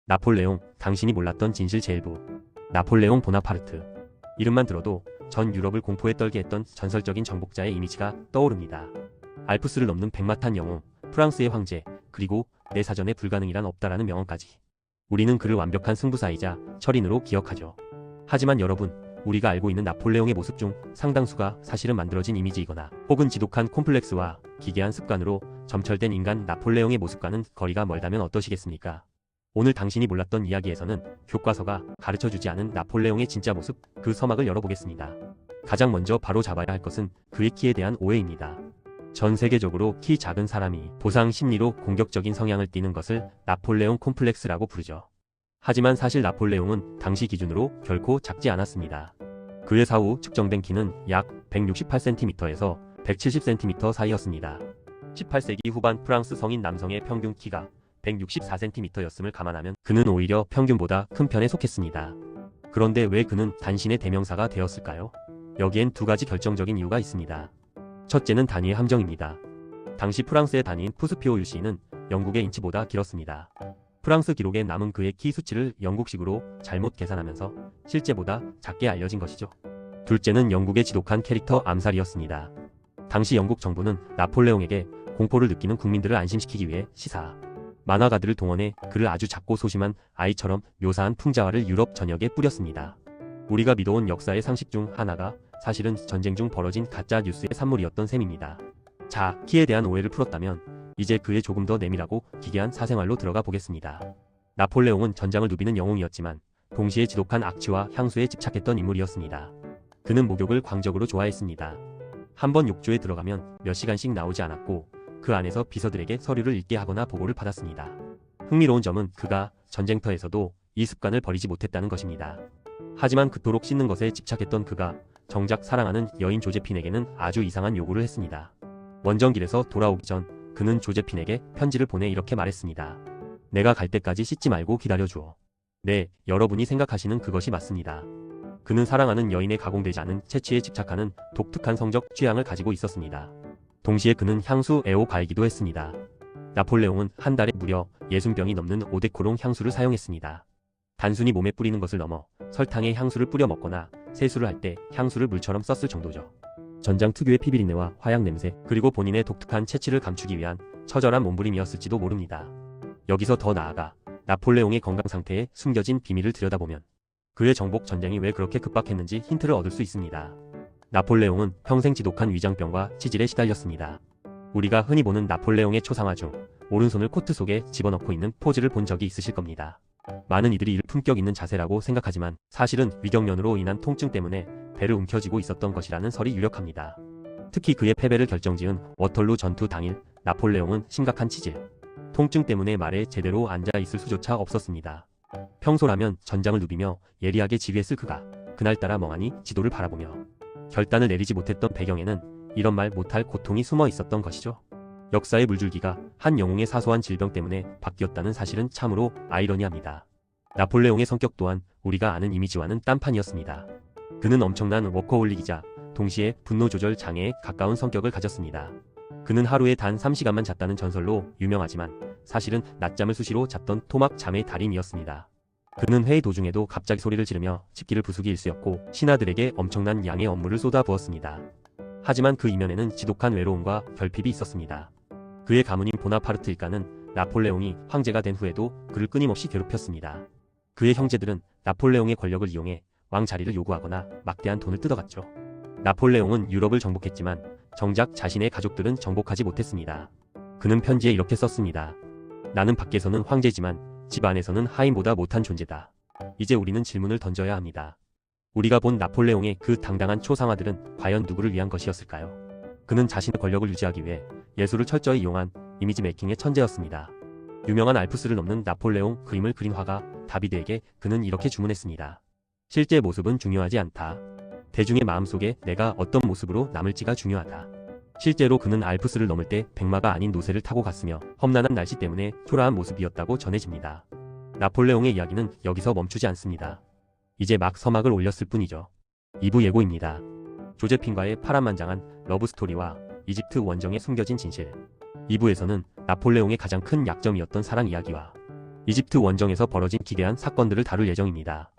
나폴레옹, 당신이 몰랐던 진실 제1부. 나폴레옹 보나파르트. 이름만 들어도 전 유럽을 공포에 떨게 했던 전설적인 정복자의 이미지가 떠오릅니다. 알프스를 넘는 백마탄 영웅, 프랑스의 황제, 그리고 내 사전에 불가능이란 없다라는 명언까지. 우리는 그를 완벽한 승부사이자 철인으로 기억하죠. 하지만 여러분, 우리가 알고 있는 나폴레옹의 모습 중 상당수가 사실은 만들어진 이미지이거나 혹은 지독한 콤플렉스와 기괴한 습관으로 점철된 인간 나폴레옹의 모습과는 거리가 멀다면 어떠시겠습니까? 오늘 당신이 몰랐던 이야기에서는 교과서가 가르쳐주지 않은 나폴레옹의 진짜 모습, 그 서막을 열어보겠습니다. 가장 먼저 바로 잡아야 할 것은 그의 키에 대한 오해입니다. 전 세계적으로 키 작은 사람이 보상 심리로 공격적인 성향을 띠는 것을 나폴레옹 콤플렉스라고 부르죠. 하지만 사실 나폴레옹은 당시 기준으로 결코 작지 않았습니다. 그의 사후 측정된 키는 약 168cm에서 170cm 사이였습니다. 18세기 후반 프랑스 성인 남성의 평균 키가 164cm였음을 감안하면 그는 오히려 평균보다 큰 편에 속했습니다. 그런데 왜 그는 단신의 대명사가 되었을까요? 여기엔 두 가지 결정적인 이유가 있습니다. 첫째는 단위의 함정입니다. 당시 프랑스의 단위인 푸스피오 유시는 영국의 인치보다 길었습니다. 프랑스 기록에 남은 그의 키 수치를 영국식으로 잘못 계산하면서 실제보다 작게 알려진 것이죠. 둘째는 영국의 지독한 캐릭터 암살이었습니다. 당시 영국 정부는 나폴레옹에게 공포를 느끼는 국민들을 안심시키기 위해 시사, 만화가들을 동원해 그를 아주 작고 소심한 아이처럼 묘사한 풍자화를 유럽 전역에 뿌렸습니다. 우리가 믿어온 역사의 상식 중 하나가 사실은 전쟁 중 벌어진 가짜 뉴스의 산물이었던 셈입니다. 자, 키에 대한 오해를 풀었다면 이제 그의 조금 더 내밀하고 기괴한 사생활로 들어가 보겠습니다. 나폴레옹은 전장을 누비는 영웅이었지만 동시에 지독한 악취와 향수에 집착했던 인물이었습니다. 그는 목욕을 광적으로 좋아했습니다. 한번 욕조에 들어가면 몇 시간씩 나오지 않았고 그 안에서 비서들에게 서류를 읽게 하거나 보고를 받았습니다. 흥미로운 점은 그가 전쟁터에서도 이 습관을 버리지 못했다는 것입니다. 하지만 그토록 씻는 것에 집착했던 그가 정작 사랑하는 여인 조제핀에게는 아주 이상한 요구를 했습니다. 원정길에서 돌아오기 전 그는 조제핀에게 편지를 보내 이렇게 말했습니다. 내가 갈 때까지 씻지 말고 기다려주어. 네, 여러분이 생각하시는 그것이 맞습니다. 그는 사랑하는 여인에 가공되지 않은 채취에 집착하는 독특한 성적 취향을 가지고 있었습니다. 동시에 그는 향수 애호가이기도 했습니다. 나폴레옹은 한 달에 무려 60병이 넘는 오데코롱 향수를 사용했습니다. 단순히 몸에 뿌리는 것을 넘어 설탕에 향수를 뿌려 먹거나 세수를 할 때 향수를 물처럼 썼을 정도죠. 전장 특유의 피비린내와 화약 냄새, 그리고 본인의 독특한 체취를 감추기 위한 처절한 몸부림이었을지도 모릅니다. 여기서 더 나아가 나폴레옹의 건강 상태에 숨겨진 비밀을 들여다보면 그의 정복 전쟁이 왜 그렇게 급박했는지 힌트를 얻을 수 있습니다. 나폴레옹은 평생 지독한 위장병과 치질에 시달렸습니다. 우리가 흔히 보는 나폴레옹의 초상화 중 오른손을 코트 속에 집어넣고 있는 포즈를 본 적이 있으실 겁니다. 많은 이들이 이를 품격 있는 자세라고 생각하지만 사실은 위경련으로 인한 통증 때문에 배를 움켜쥐고 있었던 것이라는 설이 유력합니다. 특히 그의 패배를 결정지은 워털루 전투 당일 나폴레옹은 심각한 치질, 통증 때문에 말에 제대로 앉아 있을 수조차 없었습니다. 평소라면 전장을 누비며 예리하게 지휘했을 그가 그날따라 멍하니 지도를 바라보며 결단을 내리지 못했던 배경에는 이런 말 못할 고통이 숨어 있었던 것이죠. 역사의 물줄기가 한 영웅의 사소한 질병 때문에 바뀌었다는 사실은 참으로 아이러니합니다. 나폴레옹의 성격 또한 우리가 아는 이미지와는 딴판이었습니다. 그는 엄청난 워커홀릭이자 동시에 분노 조절 장애에 가까운 성격을 가졌습니다. 그는 하루에 단 3시간만 잤다는 전설로 유명하지만 사실은 낮잠을 수시로 잤던 토막 잠의 달인이었습니다. 그는 회의 도중에도 갑자기 소리를 지르며 집기를 부수기 일쑤였고 신하들에게 엄청난 양의 업무를 쏟아부었습니다. 하지만 그 이면에는 지독한 외로움과 결핍이 있었습니다. 그의 가문인 보나파르트 일가는 나폴레옹이 황제가 된 후에도 그를 끊임없이 괴롭혔습니다. 그의 형제들은 나폴레옹의 권력을 이용해 왕 자리를 요구하거나 막대한 돈을 뜯어갔죠. 나폴레옹은 유럽을 정복했지만 정작 자신의 가족들은 정복하지 못했습니다. 그는 편지에 이렇게 썼습니다. 나는 밖에서는 황제지만 집 안에서는 하인보다 못한 존재다. 이제 우리는 질문을 던져야 합니다. 우리가 본 나폴레옹의 그 당당한 초상화들은 과연 누구를 위한 것이었을까요? 그는 자신의 권력을 유지하기 위해 예술을 철저히 이용한 이미지 메이킹의 천재였습니다. 유명한 알프스를 넘는 나폴레옹 그림을 그린 화가 다비드에게 그는 이렇게 주문했습니다. 실제 모습은 중요하지 않다. 대중의 마음속에 내가 어떤 모습으로 남을지가 중요하다. 실제로 그는 알프스를 넘을 때 백마가 아닌 노새를 타고 갔으며 험난한 날씨 때문에 초라한 모습이었다고 전해집니다. 나폴레옹의 이야기는 여기서 멈추지 않습니다. 이제 막 서막을 올렸을 뿐이죠. 2부 예고입니다. 조제핀과의 파란만장한 러브스토리와 이집트 원정에 숨겨진 진실. 2부에서는 나폴레옹의 가장 큰 약점이었던 사랑 이야기와 이집트 원정에서 벌어진 기괴한 사건들을 다룰 예정입니다.